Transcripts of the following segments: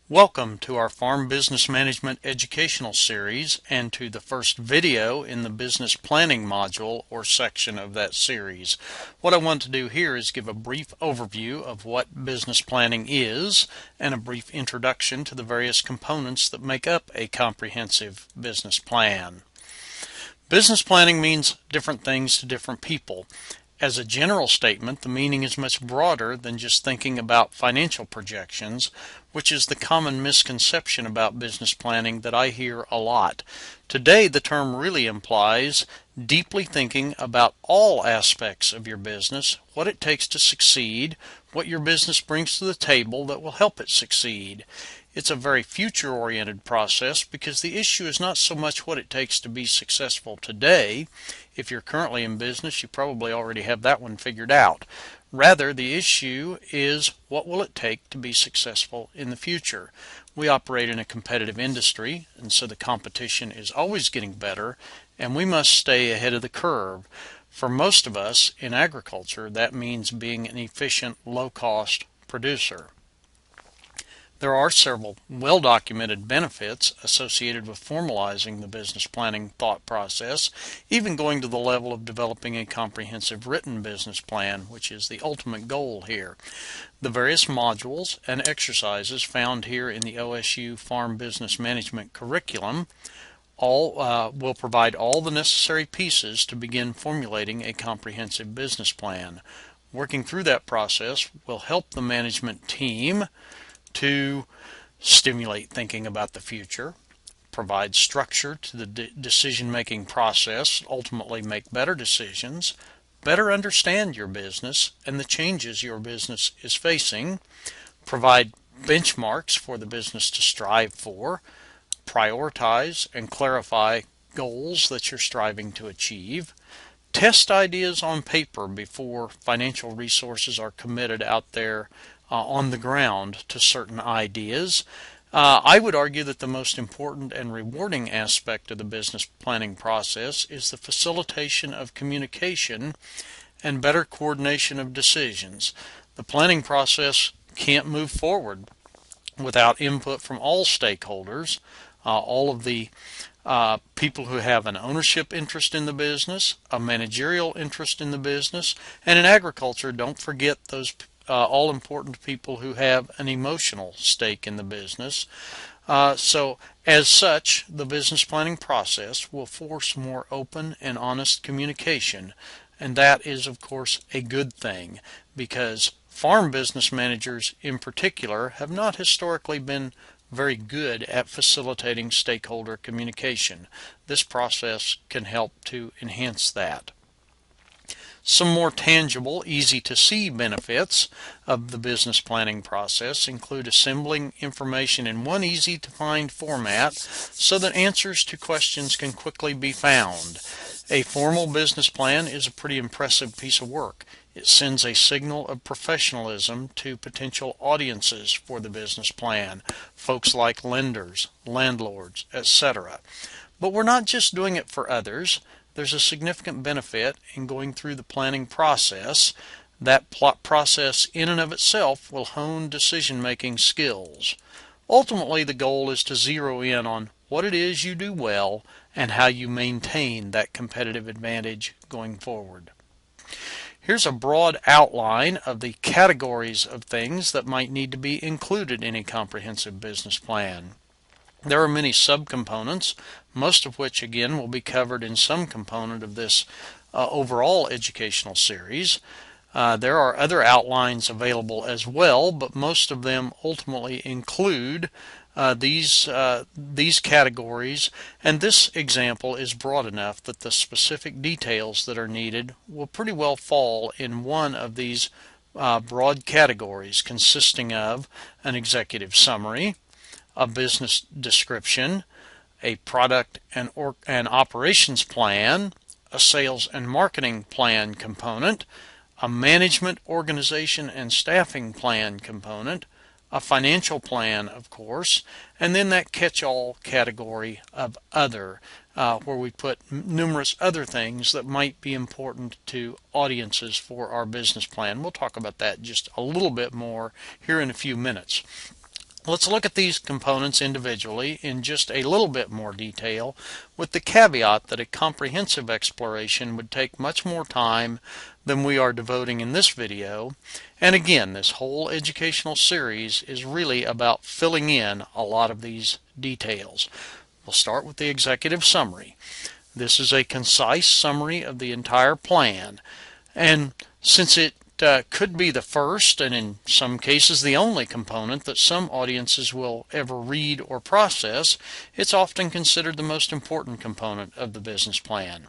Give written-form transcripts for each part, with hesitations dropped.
Welcome to our Farm Business Management educational series and to the first video in the business planning module or section of that series. What I want to do here is give a brief overview of what business planning is and a brief introduction to the various components that make up a comprehensive business plan. Business planning means different things to different people. As a general statement, the meaning is much broader than just thinking about financial projections, which is the common misconception about business planning that I hear a lot. Today, the term really implies deeply thinking about all aspects of your business, what it takes to succeed, what your business brings to the table that will help it succeed. It's a very future-oriented process because the issue is not so much what it takes to be successful today. If you're currently in business, you probably already have that one figured out. Rather, the issue is what will it take to be successful in the future. We operate in a competitive industry, and so the competition is always getting better, and we must stay ahead of the curve. For most of us in agriculture, that means being an efficient, low-cost producer. There are several well-documented benefits associated with formalizing the business planning thought process, even going to the level of developing a comprehensive written business plan, which is the ultimate goal here. The various modules and exercises found here in the OSU Farm Business Management curriculum will provide all the necessary pieces to begin formulating a comprehensive business plan. Working through that process will help the management team to stimulate thinking about the future, provide structure to the decision-making process, ultimately make better decisions, better understand your business and the changes your business is facing, provide benchmarks for the business to strive for, prioritize and clarify goals that you're striving to achieve, test ideas on paper before financial resources are committed out there on the ground to certain ideas. I would argue that the most important and rewarding aspect of the business planning process is the facilitation of communication and better coordination of decisions. The planning process can't move forward without input from all stakeholders, all of the people who have an ownership interest in the business, a managerial interest in the business, and in agriculture, don't forget those all-important people who have an emotional stake in the business. So as such, the business planning process will force more open and honest communication, and that is of course a good thing because farm business managers in particular have not historically been very good at facilitating stakeholder communication. This process can help to enhance that. Some more tangible, easy-to-see benefits of the business planning process include assembling information in one easy-to-find format so that answers to questions can quickly be found. A formal business plan is a pretty impressive piece of work. It sends a signal of professionalism to potential audiences for the business plan, folks like lenders, landlords, etc. But we're not just doing it for others. There's a significant benefit in going through the planning process. That process in and of itself will hone decision-making skills. Ultimately, the goal is to zero in on what it is you do well and how you maintain that competitive advantage going forward. Here's a broad outline of the categories of things that might need to be included in a comprehensive business plan. There are many subcomponents, most of which again will be covered in some component of this overall educational series. There are other outlines available as well, but most of them ultimately include these categories, and this example is broad enough that the specific details that are needed will pretty well fall in one of these broad categories consisting of an executive summary, a business description, a product and operations plan, a sales and marketing plan component, a management, organization, and staffing plan component, a financial plan, of course, and then that catch-all category of other, where we put numerous other things that might be important to audiences for our business plan. We'll talk about that just a little bit more here in a few minutes. Let's look at these components individually in just a little bit more detail, with the caveat that a comprehensive exploration would take much more time than we are devoting in this video. And again, this whole educational series is really about filling in a lot of these details. We'll start with the executive summary. This is a concise summary of the entire plan, and since it could be the first and in some cases the only component that some audiences will ever read or process, it's often considered the most important component of the business plan.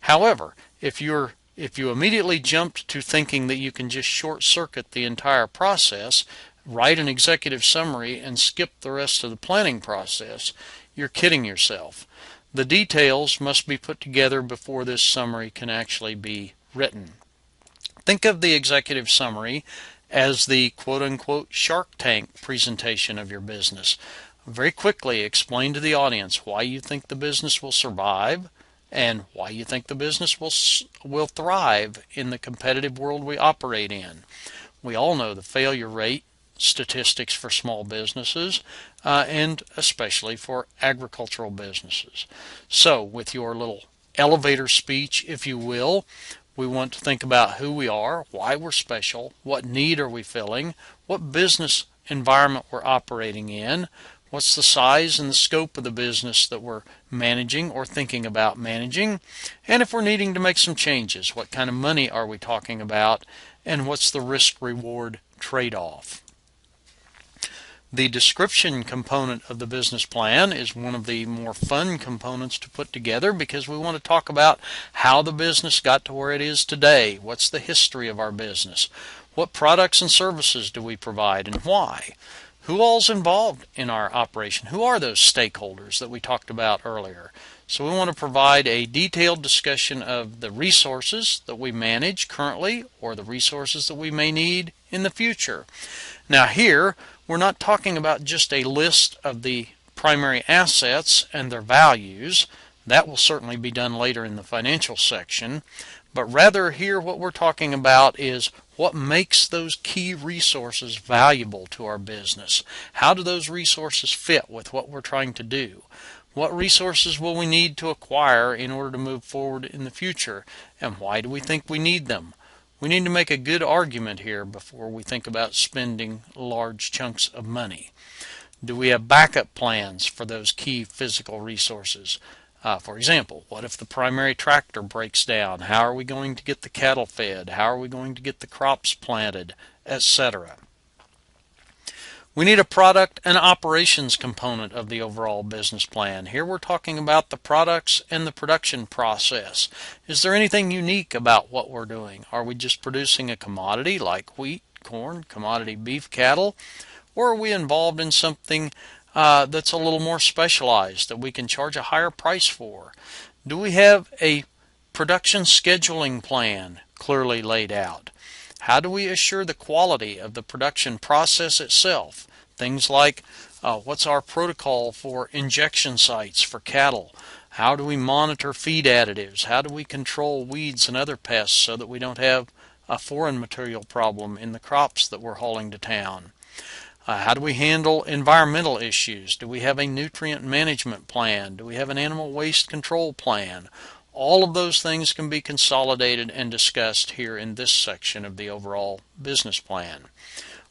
However, if you immediately jumped to thinking that you can just short-circuit the entire process, write an executive summary, and skip the rest of the planning process, you're kidding yourself. The details must be put together before this summary can actually be written. Think of the executive summary as the quote-unquote Shark Tank presentation of your business. Very quickly explain to the audience why you think the business will survive and why you think the business will thrive in the competitive world we operate in. We all know the failure rate statistics for small businesses and especially for agricultural businesses. So with your little elevator speech, if you will, we want to think about who we are, why we're special, what need are we filling, what business environment we're operating in, what's the size and the scope of the business that we're managing or thinking about managing, and if we're needing to make some changes, what kind of money are we talking about, and what's the risk-reward trade-off. The description component of the business plan is one of the more fun components to put together because we want to talk about how the business got to where it is today. What's the history of our business? What products and services do we provide and why? Who all's involved in our operation? Who are those stakeholders that we talked about earlier? So we want to provide a detailed discussion of the resources that we manage currently or the resources that we may need in the future. Now here, we're not talking about just a list of the primary assets and their values. That will certainly be done later in the financial section. But rather here what we're talking about is what makes those key resources valuable to our business. How do those resources fit with what we're trying to do? What resources will we need to acquire in order to move forward in the future? And why do we think we need them? We need to make a good argument here before we think about spending large chunks of money. Do we have backup plans for those key physical resources? For example, what if the primary tractor breaks down? How are we going to get the cattle fed? How are we going to get the crops planted, etc.? We need a product and operations component of the overall business plan. Here we're talking about the products and the production process. Is there anything unique about what we're doing? Are we just producing a commodity like wheat, corn, commodity beef cattle? Or are we involved in something that's a little more specialized that we can charge a higher price for? Do we have a production scheduling plan clearly laid out? How do we assure the quality of the production process itself? Things like what's our protocol for injection sites for cattle? How do we monitor feed additives? How do we control weeds and other pests so that we don't have a foreign material problem in the crops that we're hauling to town? How do we handle environmental issues? Do we have a nutrient management plan? Do we have an animal waste control plan? All of those things can be consolidated and discussed here in this section of the overall business plan.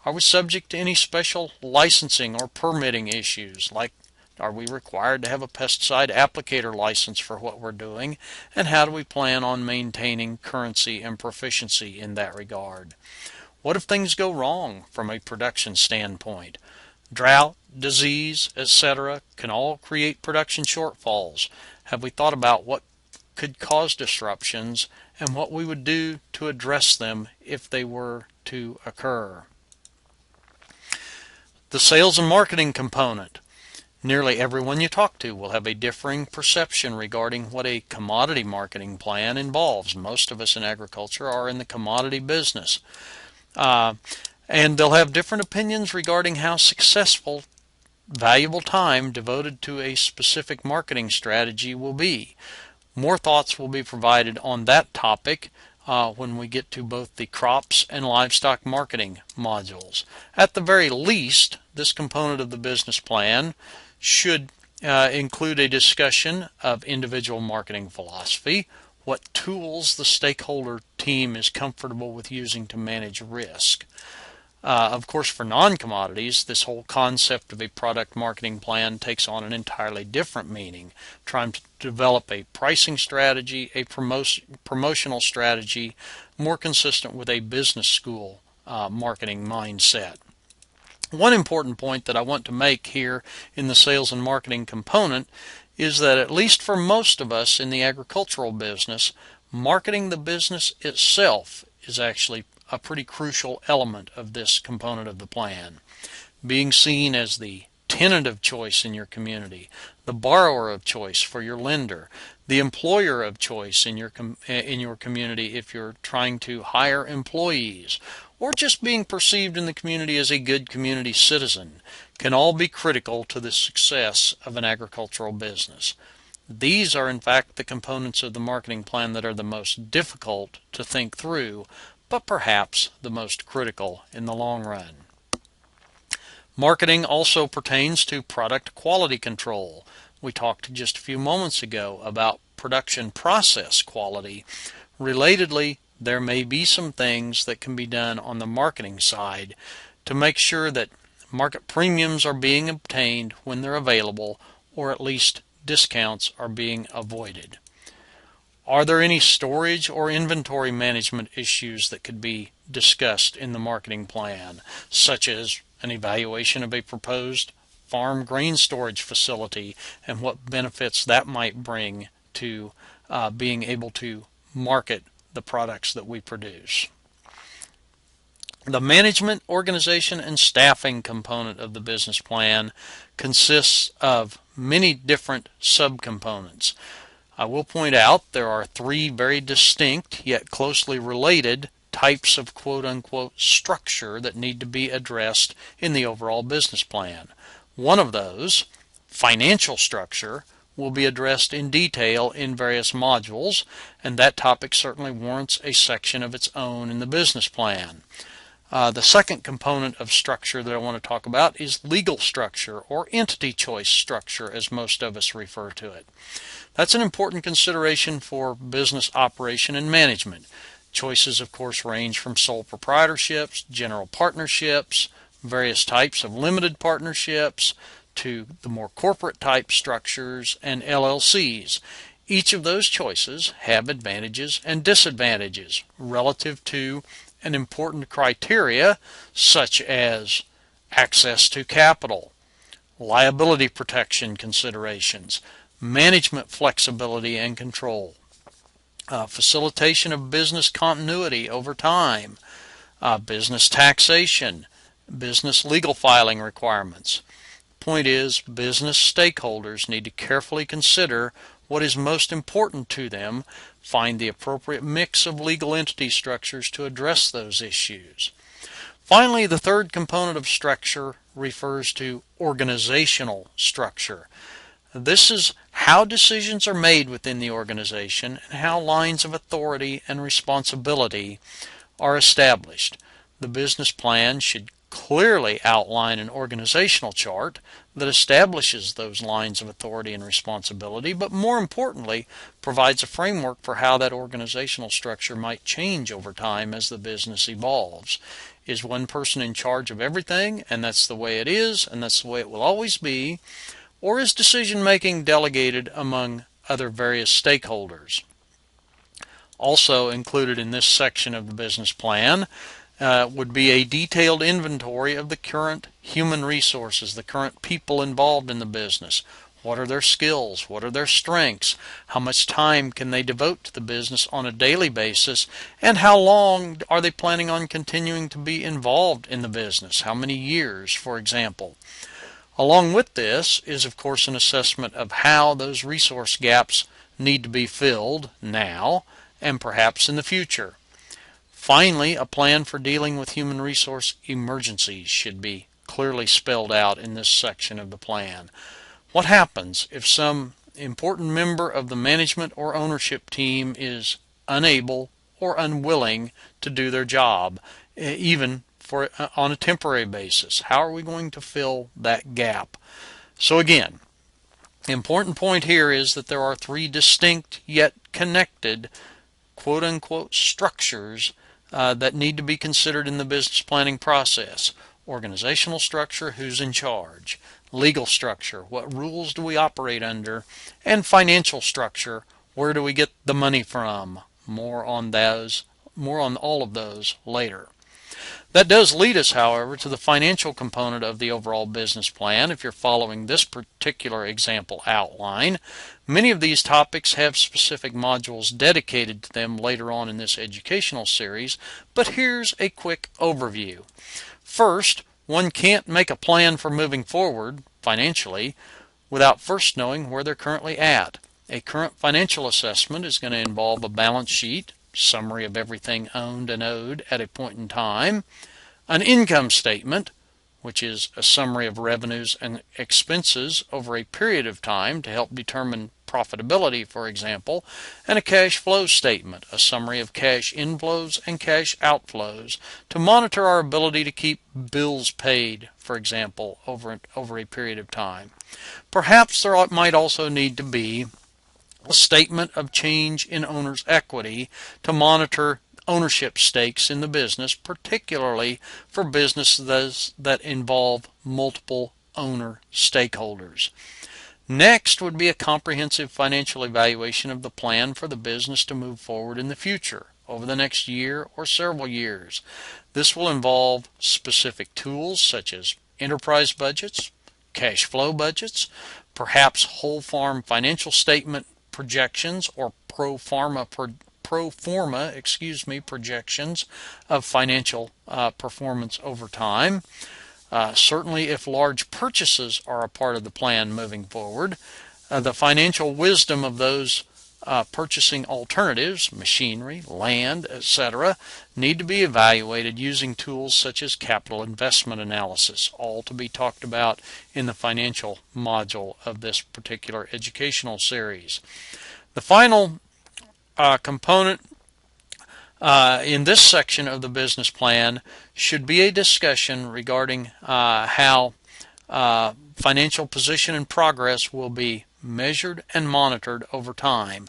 Are we subject to any special licensing or permitting issues? Like, are we required to have a pesticide applicator license for what we're doing? And how do we plan on maintaining currency and proficiency in that regard? What if things go wrong from a production standpoint? Drought, disease, etc. can all create production shortfalls. Have we thought about what could cause disruptions and what we would do to address them if they were to occur? The sales and marketing component. Nearly everyone you talk to will have a differing perception regarding what a commodity marketing plan involves. Most of us in agriculture are in the commodity business. And they'll have different opinions regarding how successful valuable time devoted to a specific marketing strategy will be. More thoughts will be provided on that topic when we get to both the crops and livestock marketing modules. At the very least, this component of the business plan should include a discussion of individual marketing philosophy, what tools the stakeholder team is comfortable with using to manage risk. Of course, for non-commodities, this whole concept of a product marketing plan takes on an entirely different meaning, trying to develop a pricing strategy, a promotional strategy, more consistent with a business school marketing mindset. One important point that I want to make here in the sales and marketing component is that at least for most of us in the agricultural business, marketing the business itself is actually a pretty crucial element of this component of the plan. Being seen as the tenant of choice in your community, the borrower of choice for your lender, the employer of choice in your community if you're trying to hire employees, or just being perceived in the community as a good community citizen can all be critical to the success of an agricultural business. These are in fact the components of the marketing plan that are the most difficult to think through, but perhaps the most critical in the long run. Marketing also pertains to product quality control. We talked just a few moments ago about production process quality. Relatedly, there may be some things that can be done on the marketing side to make sure that market premiums are being obtained when they're available, or at least discounts are being avoided. Are there any storage or inventory management issues that could be discussed in the marketing plan, such as an evaluation of a proposed farm grain storage facility and what benefits that might bring to being able to market the products that we produce? The management, organization, and staffing component of the business plan consists of many different subcomponents. I will point out there are three very distinct yet closely related types of quote-unquote structure that need to be addressed in the overall business plan. One of those, financial structure, will be addressed in detail in various modules, and that topic certainly warrants a section of its own in the business plan. The second component of structure that I want to talk about is legal structure, or entity choice structure as most of us refer to it. That's an important consideration for business operation and management. Choices, of course, range from sole proprietorships, general partnerships, various types of limited partnerships, to the more corporate type structures and LLCs. Each of those choices have advantages and disadvantages relative to an important criteria such as access to capital, liability protection considerations, management flexibility and control, facilitation of business continuity over time, business taxation, business legal filing requirements. Point is, business stakeholders need to carefully consider what is most important to them, find the appropriate mix of legal entity structures to address those issues. Finally, the third component of structure refers to organizational structure. This is how decisions are made within the organization and how lines of authority and responsibility are established. The business plan should clearly outline an organizational chart that establishes those lines of authority and responsibility, but more importantly, provides a framework for how that organizational structure might change over time as the business evolves. Is one person in charge of everything, and that's the way it is, and that's the way it will always be? Or is decision-making delegated among other various stakeholders? Also included in this section of the business plan would be a detailed inventory of the current human resources, the current people involved in the business. What are their skills? What are their strengths? How much time can they devote to the business on a daily basis? And how long are they planning on continuing to be involved in the business? How many years, for example? Along with this is, of course, an assessment of how those resource gaps need to be filled now and perhaps in the future. Finally, a plan for dealing with human resource emergencies should be clearly spelled out in this section of the plan. What happens if some important member of the management or ownership team is unable or unwilling to do their job, even on a temporary basis? How are we going to fill that gap? So again, the important point here is that there are three distinct yet connected quote-unquote structures that need to be considered in the business planning process. Organizational structure, who's in charge. Legal structure, what rules do we operate under. And financial structure, where do we get the money from. More on all of those later. That does lead us, however, to the financial component of the overall business plan. If you're following this particular example outline, many of these topics have specific modules dedicated to them later on in this educational series, but here's a quick overview. First, one can't make a plan for moving forward financially without first knowing where they're currently at. A current financial assessment is going to involve a balance sheet, summary of everything owned and owed at a point in time, an income statement, which is a summary of revenues and expenses over a period of time to help determine profitability, for example, and a cash flow statement, a summary of cash inflows and cash outflows to monitor our ability to keep bills paid, for example, over a period of time. Perhaps there might also need to be a statement of change in owner's equity to monitor ownership stakes in the business, particularly for businesses that involve multiple owner stakeholders. Next would be a comprehensive financial evaluation of the plan for the business to move forward in the future, over the next year or several years. This will involve specific tools such as enterprise budgets, cash flow budgets, perhaps whole farm financial statement projections or pro forma projections of financial performance over time. Certainly if large purchases are a part of the plan moving forward, the financial wisdom of those purchasing alternatives, machinery, land, etc., need to be evaluated using tools such as capital investment analysis, all to be talked about in the financial module of this particular educational series. The final component in this section of the business plan should be a discussion regarding how financial position and progress will be measured and monitored over time.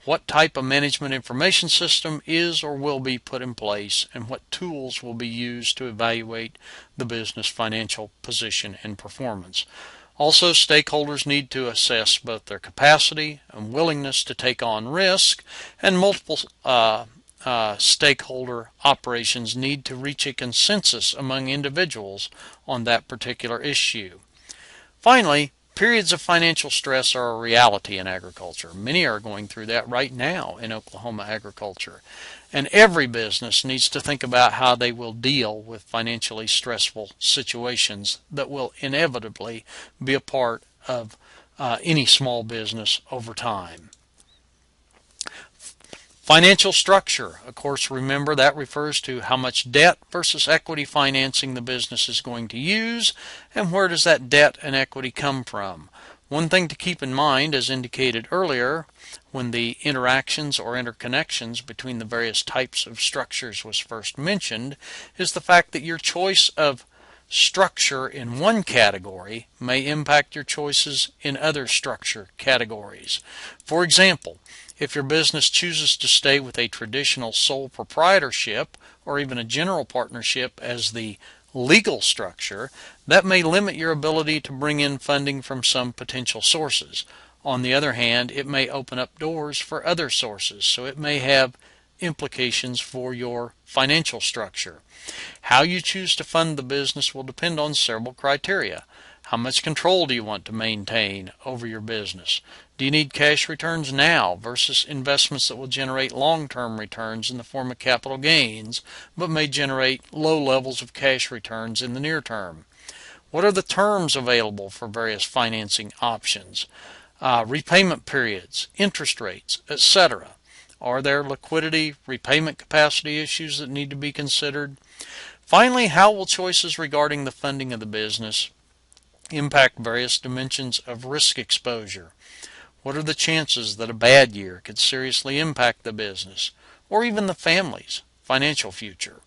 What type of management information system is or will be put in place, and what tools will be used to evaluate the business financial position and performance. Also, stakeholders need to assess both their capacity and willingness to take on risk, and multiple stakeholder operations need to reach a consensus among individuals on that particular issue. Finally, periods of financial stress are a reality in agriculture. Many are going through that right now in Oklahoma agriculture. And every business needs to think about how they will deal with financially stressful situations that will inevitably be a part of any small business over time. Financial structure, of course, remember that refers to how much debt versus equity financing the business is going to use, and where does that debt and equity come from. One thing to keep in mind, as indicated earlier, when the interactions or interconnections between the various types of structures was first mentioned, is the fact that your choice of structure in one category may impact your choices in other structure categories. For example, if your business chooses to stay with a traditional sole proprietorship or even a general partnership as the legal structure, that may limit your ability to bring in funding from some potential sources. On the other hand, it may open up doors for other sources, so it may have implications for your financial structure. How you choose to fund the business will depend on several criteria. How much control do you want to maintain over your business? Do you need cash returns now versus investments that will generate long-term returns in the form of capital gains, but may generate low levels of cash returns in the near term? What are the terms available for various financing options? Repayment periods, interest rates, etc. Are there liquidity, repayment capacity issues that need to be considered? Finally, how will choices regarding the funding of the business impact various dimensions of risk exposure? What are the chances that a bad year could seriously impact the business or even the family's financial future?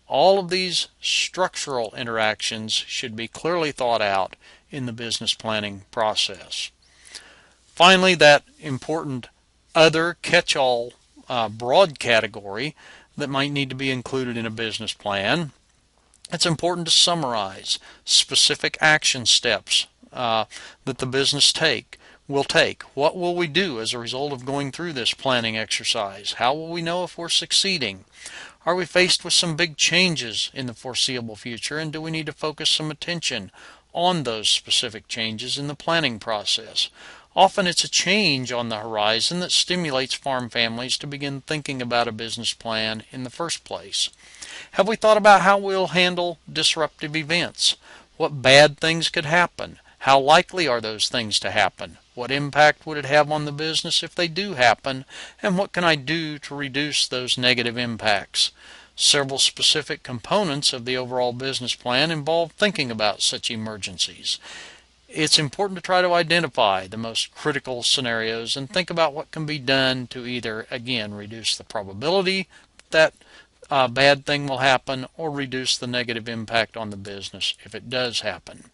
All of these structural interactions should be clearly thought out in the business planning process. Finally, that important other catch-all broad category that might need to be included in a business plan. It's important to summarize specific action steps that the business will take. What will we do as a result of going through this planning exercise? How will we know if we're succeeding? Are we faced with some big changes in the foreseeable future, and do we need to focus some attention on those specific changes in the planning process? Often it's a change on the horizon that stimulates farm families to begin thinking about a business plan in the first place. Have we thought about how we'll handle disruptive events? What bad things could happen? How likely are those things to happen? What impact would it have on the business if they do happen? And what can I do to reduce those negative impacts? Several specific components of the overall business plan involve thinking about such emergencies. It's important to try to identify the most critical scenarios and think about what can be done to either, again, reduce the probability that a bad thing will happen or reduce the negative impact on the business if it does happen.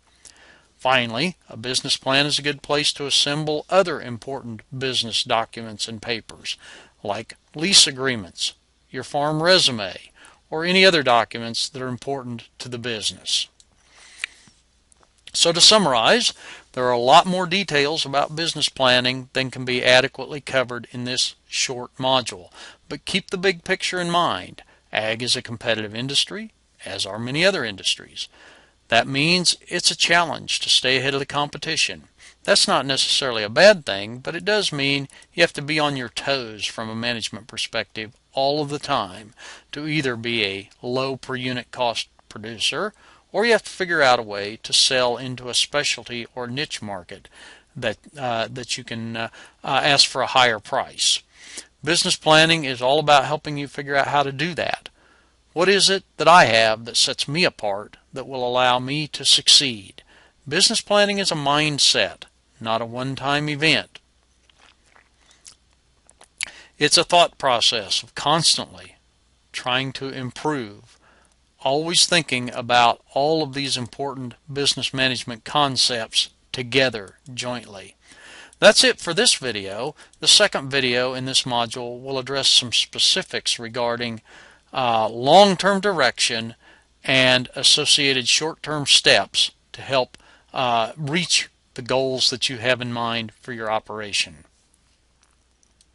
Finally, a business plan is a good place to assemble other important business documents and papers, like lease agreements, your farm resume, or any other documents that are important to the business. So to summarize, there are a lot more details about business planning than can be adequately covered in this short module. But keep the big picture in mind. Ag is a competitive industry, as are many other industries. That means it's a challenge to stay ahead of the competition. That's not necessarily a bad thing, but it does mean you have to be on your toes from a management perspective all of the time to either be a low per unit cost producer, or you have to figure out a way to sell into a specialty or niche market that you can ask for a higher price. Business planning is all about helping you figure out how to do that. What is it that I have that sets me apart that will allow me to succeed? Business planning is a mindset, not a one-time event. It's a thought process of constantly trying to improve, always thinking about all of these important business management concepts together jointly. That's it for this video. The second video in this module will address some specifics regarding long-term direction and associated short-term steps to help reach the goals that you have in mind for your operation.